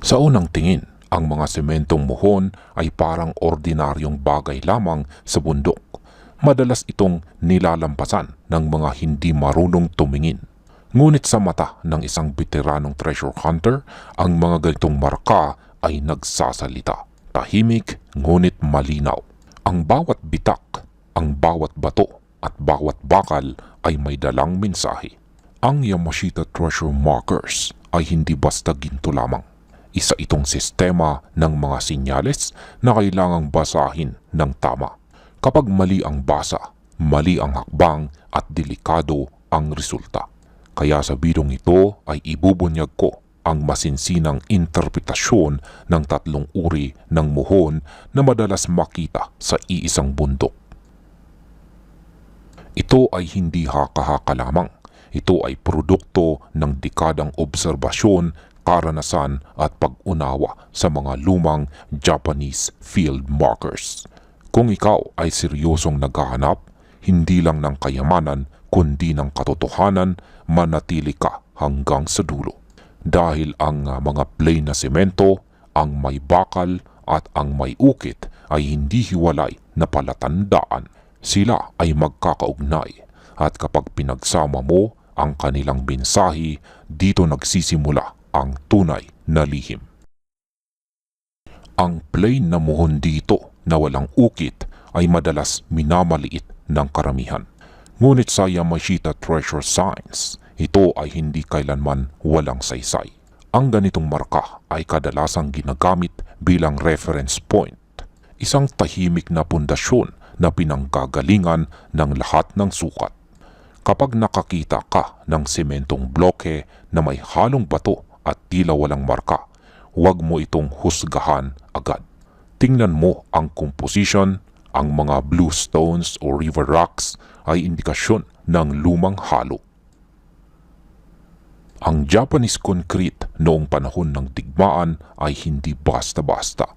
Sa unang tingin, ang mga sementong muhon ay parang ordinaryong bagay lamang sa bundok. Madalas itong nilalampasan ng mga hindi marunong tumingin. Ngunit sa mata ng isang veteranong treasure hunter, ang mga ganitong marka ay nagsasalita. Tahimik ngunit malinaw. Ang bawat bitak, ang bawat bato at bawat bakal ay may dalang mensahe. Ang Yamashita Treasure Markers ay hindi basta ginto lamang. Isa itong sistema ng mga sinyales na kailangang basahin ng tama. Kapag mali ang basa, mali ang hakbang at delikado ang resulta. Kaya sa bidong ito ay ibubunyag ko ang masinsinang interpretasyon ng tatlong uri ng muhon na madalas makita sa iisang bundok. Ito ay hindi haka-haka lamang. Ito ay produkto ng dekadang obserbasyon, karanasan at pag-unawa sa mga lumang Japanese field markers. Kung ikaw ay seryosong naghahanap, hindi lang ng kayamanan kundi ng katotohanan, manatili ka hanggang sa dulo. Dahil ang mga plain na semento, ang may bakal at ang may ukit ay hindi hiwalay na palatandaan. Sila ay magkakaugnay at kapag pinagsama mo ang kanilang mensahe, dito nagsisimula ang tunay na lihim. Ang plain na muhon dito na walang ukit ay madalas minamaliit ng karamihan. Ngunit sa Yamashita Treasure Signs, ito ay hindi kailanman walang saysay. Ang ganitong marka ay kadalasang ginagamit bilang reference point, isang tahimik na pundasyon na pinanggagalingan ng lahat ng sukat. Kapag nakakita ka ng sementong bloke na may halong bato at tila walang marka, huwag mo itong husgahan agad. Tingnan mo ang composition. Ang mga blue stones o river rocks ay indikasyon ng lumang halo. Ang Japanese concrete noong panahon ng digmaan ay hindi basta-basta.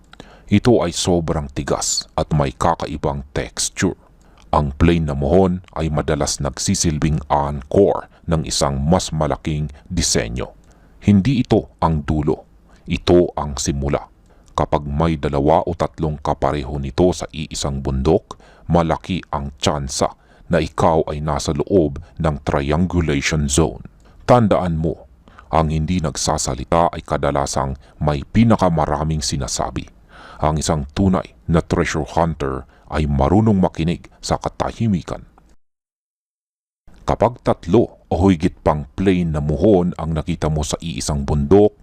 Ito ay sobrang tigas at may kakaibang texture. Ang plain na muhon ay madalas nagsisilbing anchor ng isang mas malaking disenyo. Hindi ito ang dulo, ito ang simula. Kapag may 2 o 3 kapareho nito sa iisang bundok, malaki ang tsansa na ikaw ay nasa loob ng triangulation zone. Tandaan mo, ang hindi nagsasalita ay kadalasang may pinakamaraming sinasabi. Ang isang tunay na treasure hunter ay marunong makinig sa katahimikan. Kapag 3 o higit pang plain na muhon ang nakita mo sa iisang bundok,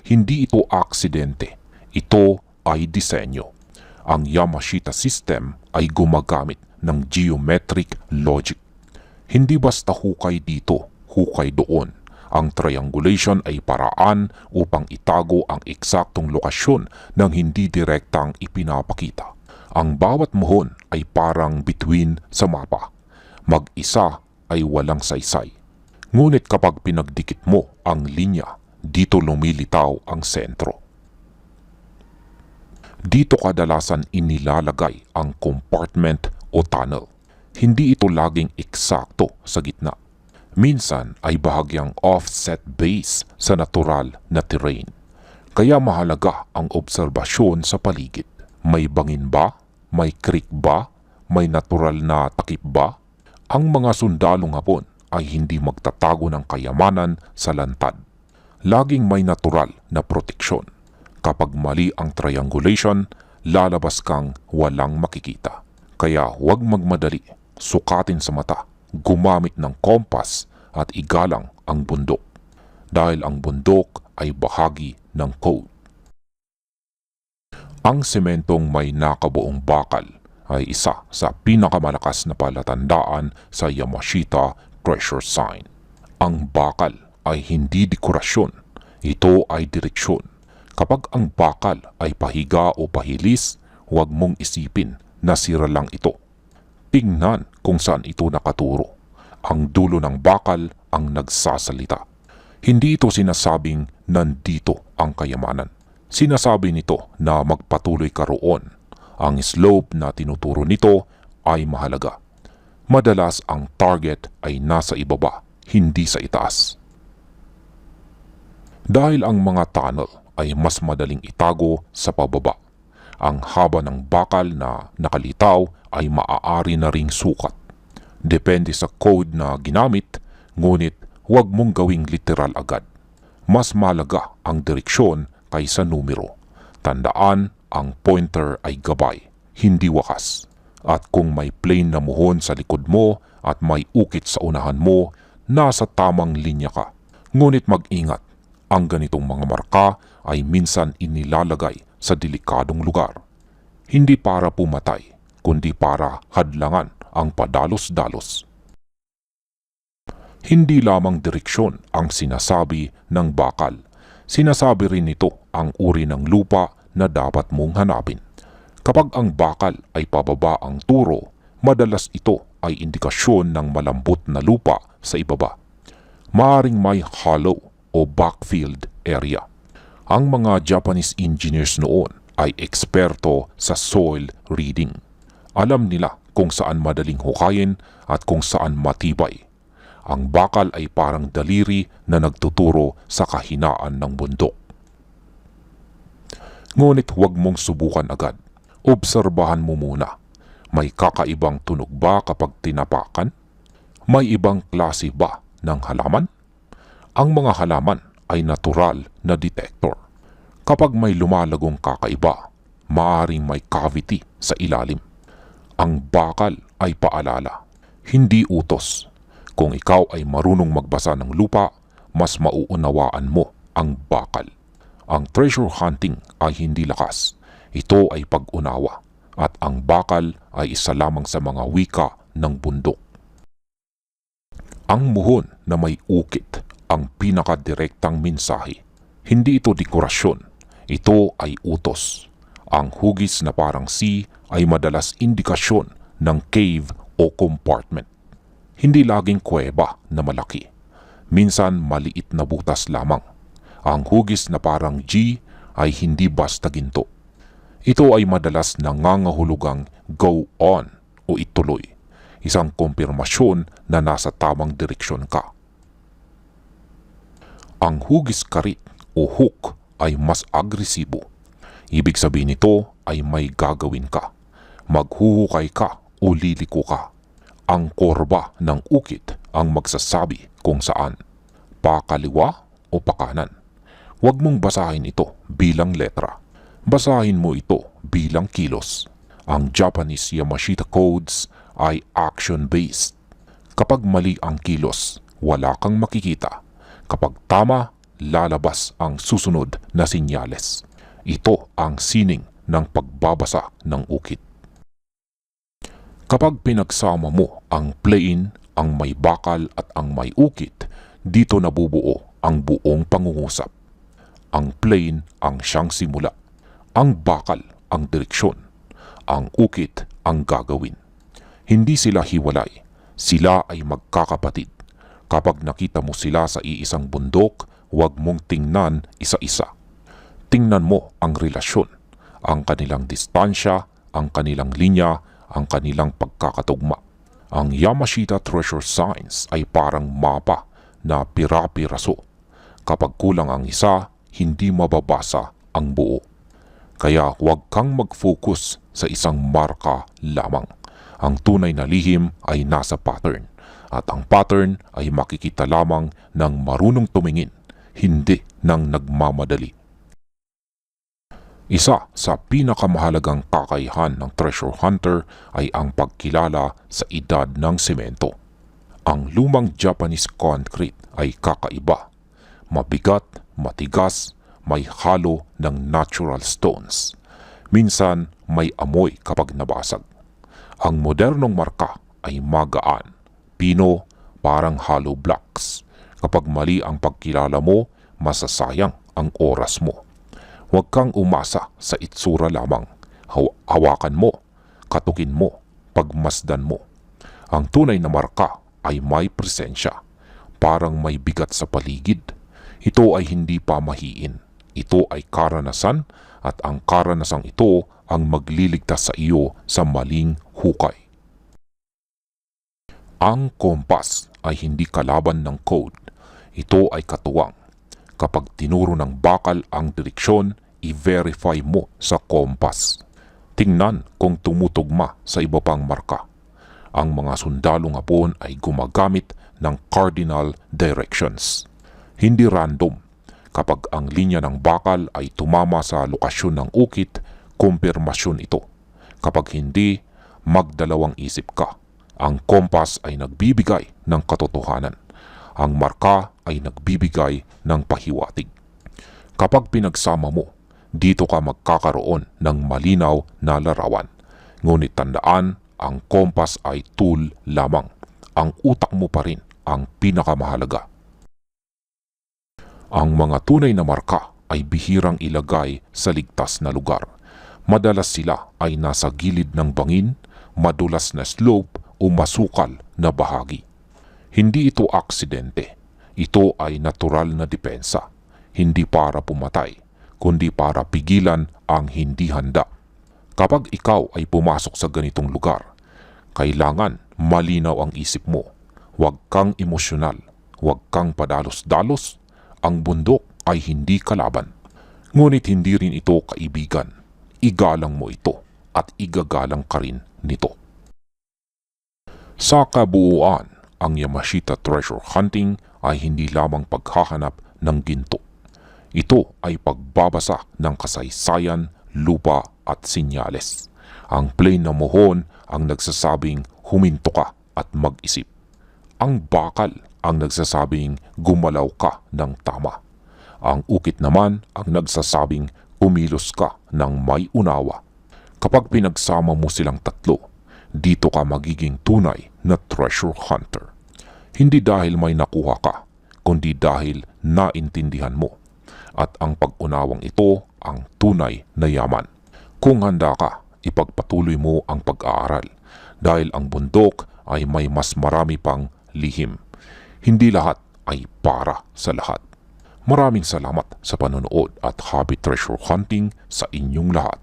hindi ito aksidente. Ito ay disenyo. Ang Yamashita system ay gumagamit ng geometric logic. Hindi basta hukay dito, hukay doon. Ang triangulation ay paraan upang itago ang eksaktong lokasyon ng hindi direktang ipinapakita. Ang bawat muhon ay parang bituin sa mapa. Mag-isa ay walang saysay. Ngunit kapag pinagdikit mo ang linya, dito lumilitaw ang sentro. Dito kadalasan inilalagay ang compartment o tunnel. Hindi ito laging eksakto sa gitna. Minsan ay bahagyang offset base sa natural na terrain. Kaya mahalaga ang obserbasyon sa paligid. May bangin ba? May creek ba? May natural na takip ba? Ang mga sundalong Hapon ay hindi magtatago ng kayamanan sa lantad. Laging may natural na proteksyon. Kapag mali ang triangulation, lalabas kang walang makikita. Kaya huwag magmadali, sukatin sa mata, gumamit ng kompas at igalang ang bundok. Dahil ang bundok ay bahagi ng code. Ang sementong may nakabuong bakal ay isa sa pinakamalakas na palatandaan sa Yamashita Treasure Sign. Ang bakal ay hindi dekorasyon, ito ay direksyon. Kapag ang bakal ay pahiga o pahilis, huwag mong isipin na sira lang ito. Tingnan kung saan ito nakaturo. Ang dulo ng bakal ang nagsasalita. Hindi ito sinasabing nandito ang kayamanan. Sinasabi nito na magpatuloy ka roon. Ang slope na tinuturo nito ay mahalaga. Madalas ang target ay nasa ibaba, hindi sa itaas. Dahil ang mga tunnel ay mas madaling itago sa pababa. Ang haba ng bakal na nakalitaw ay maaari na ring sukat. Depende sa code na ginamit, ngunit huwag mong gawing literal agad. Mas malaga ang direksyon kaysa numero. Tandaan, ang pointer ay gabay, hindi wakas. At kung may plane na muhon sa likod mo at may ukit sa unahan mo, nasa tamang linya ka. Ngunit mag-ingat, ang ganitong mga marka ay minsan inilalagay sa delikadong lugar. Hindi para pumatay, kundi para hadlangan ang padalos-dalos. Hindi lamang direksyon ang sinasabi ng bakal. Sinasabi rin nito ang uri ng lupa na dapat mong hanapin. Kapag ang bakal ay pababa ang turo, madalas ito ay indikasyon ng malambot na lupa sa ibaba. Maaring may hollow o backfield area. Ang mga Japanese engineers noon ay eksperto sa soil reading. Alam nila kung saan madaling hukayin at kung saan matibay. Ang bakal ay parang daliri na nagtuturo sa kahinaan ng bundok. Ngunit huwag mong subukan agad. Obserbahan mo muna. May kakaibang tunog ba kapag tinapakan? May ibang klase ba ng halaman? Ang mga halaman ay natural na detector. Kapag may lumalagong kakaiba, maaring may cavity sa ilalim. Ang bakal ay paalala, hindi utos. Kung ikaw ay marunong magbasa ng lupa, mas mauunawaan mo ang bakal. Ang treasure hunting ay hindi lakas. Ito ay pag-unawa, at ang bakal ay isa lamang sa mga wika ng bundok. Ang muhon na may ukit ang pinakadirektang mensahe. Hindi ito dekorasyon, ito ay utos. Ang hugis na parang C ay madalas indikasyon ng cave o compartment. Hindi laging kuweba na malaki. Minsan maliit na butas lamang. Ang hugis na parang G ay hindi basta ginto. Ito ay madalas nangangahulugang go on o ituloy. Isang kumpirmasyon na nasa tamang direksyon ka. Ang hugis karit o hook ay mas agresibo. Ibig sabihin nito ay may gagawin ka. Maghuhukay ka o liliko ka. Ang korba ng ukit ang magsasabi kung saan. Pakaliwa o pakanan. Huwag mong basahin ito bilang letra. Basahin mo ito bilang kilos. Ang Japanese Yamashita codes ay action-based. Kapag mali ang kilos, wala kang makikita. Kapag tama, lalabas ang susunod na sinyales. Ito ang sining ng pagbabasa ng ukit. Kapag pinagsama mo ang plane, ang may bakal at ang may ukit, dito nabubuo ang buong pangungusap. Ang plane ang siyang simula. Ang bakal ang direksyon. Ang ukit ang gagawin. Hindi sila hiwalay. Sila ay magkakapatid. Kapag nakita mo sila sa iisang bundok, huwag mong tingnan isa-isa. Tingnan mo ang relasyon, ang kanilang distansya, ang kanilang linya, ang kanilang pagkakatugma. Ang Yamashita Treasure Signs ay parang mapa na pira-piraso. Kapag kulang ang isa, hindi mababasa ang buo. Kaya huwag kang mag-focus sa isang marka lamang. Ang tunay na lihim ay nasa pattern, at ang pattern ay makikita lamang ng marunong tumingin, hindi ng nagmamadali. Isa sa pinakamahalagang kakayahan ng treasure hunter ay ang pagkilala sa edad ng semento. Ang lumang Japanese concrete ay kakaiba. Mabigat, matigas, may halo ng natural stones. Minsan may amoy kapag nabasag. Ang modernong marka ay magaan, pino, parang hollow blocks. Kapag mali ang pagkilala mo, masasayang ang oras mo. Huwag kang umasa sa itsura lamang. Hawakan mo, katukin mo, pagmasdan mo. Ang tunay na marka ay may presensya, parang may bigat sa paligid. Ito ay hindi pamahiin. Ito ay karanasan, at ang karanasang ito ang magliligtas sa iyo sa maling hukay. Ang kompas ay hindi kalaban ng code. Ito ay katuwang. Kapag tinuro ng bakal ang direksyon, i-verify mo sa kompas. Tingnan kung tumutugma sa iba pang marka. Ang mga sundalong Hapon ay gumagamit ng cardinal directions. Hindi random. Kapag ang linya ng bakal ay tumama sa lokasyon ng ukit, kumpirmasyon ito. Kapag hindi, magdalawang isip ka. Ang kompas ay nagbibigay ng katotohanan. Ang marka ay nagbibigay ng pahiwatig. Kapag pinagsama mo, dito ka magkakaroon ng malinaw na larawan. Ngunit tandaan, ang kompas ay tool lamang. Ang utak mo pa rin ang pinakamahalaga. Ang mga tunay na marka ay bihirang ilagay sa ligtas na lugar. Madalas sila ay nasa gilid ng bangin, madulas na slope o masukal na bahagi. Hindi ito aksidente. Ito ay natural na depensa. Hindi para pumatay, kundi para pigilan ang hindi handa. Kapag ikaw ay pumasok sa ganitong lugar, kailangan malinaw ang isip mo. Huwag kang emosyonal, huwag kang padalos-dalos. Ang bundok ay hindi kalaban. Ngunit hindi rin ito kaibigan. Igalang mo ito at igagalang ka rin nito. Sa kabuuan, ang Yamashita treasure hunting ay hindi lamang paghahanap ng ginto. Ito ay pagbabasa ng kasaysayan, lupa at sinyales. Ang plain na Mohon ang nagsasabing huminto ka at mag-isip. Ang bakal ang nagsasabing gumalaw ka ng tama. Ang ukit naman ang nagsasabing kumilos ka ng may unawa. Kapag pinagsama mo silang tatlo, dito ka magiging tunay na treasure hunter. Hindi dahil may nakuha ka, kundi dahil naintindihan mo. At ang pag-unawang ito ang tunay na yaman. Kung handa ka, ipagpatuloy mo ang pag-aaral dahil ang bundok ay may mas marami pang lihim. Hindi lahat ay para sa lahat. Maraming salamat sa panonood at happy treasure hunting sa inyong lahat.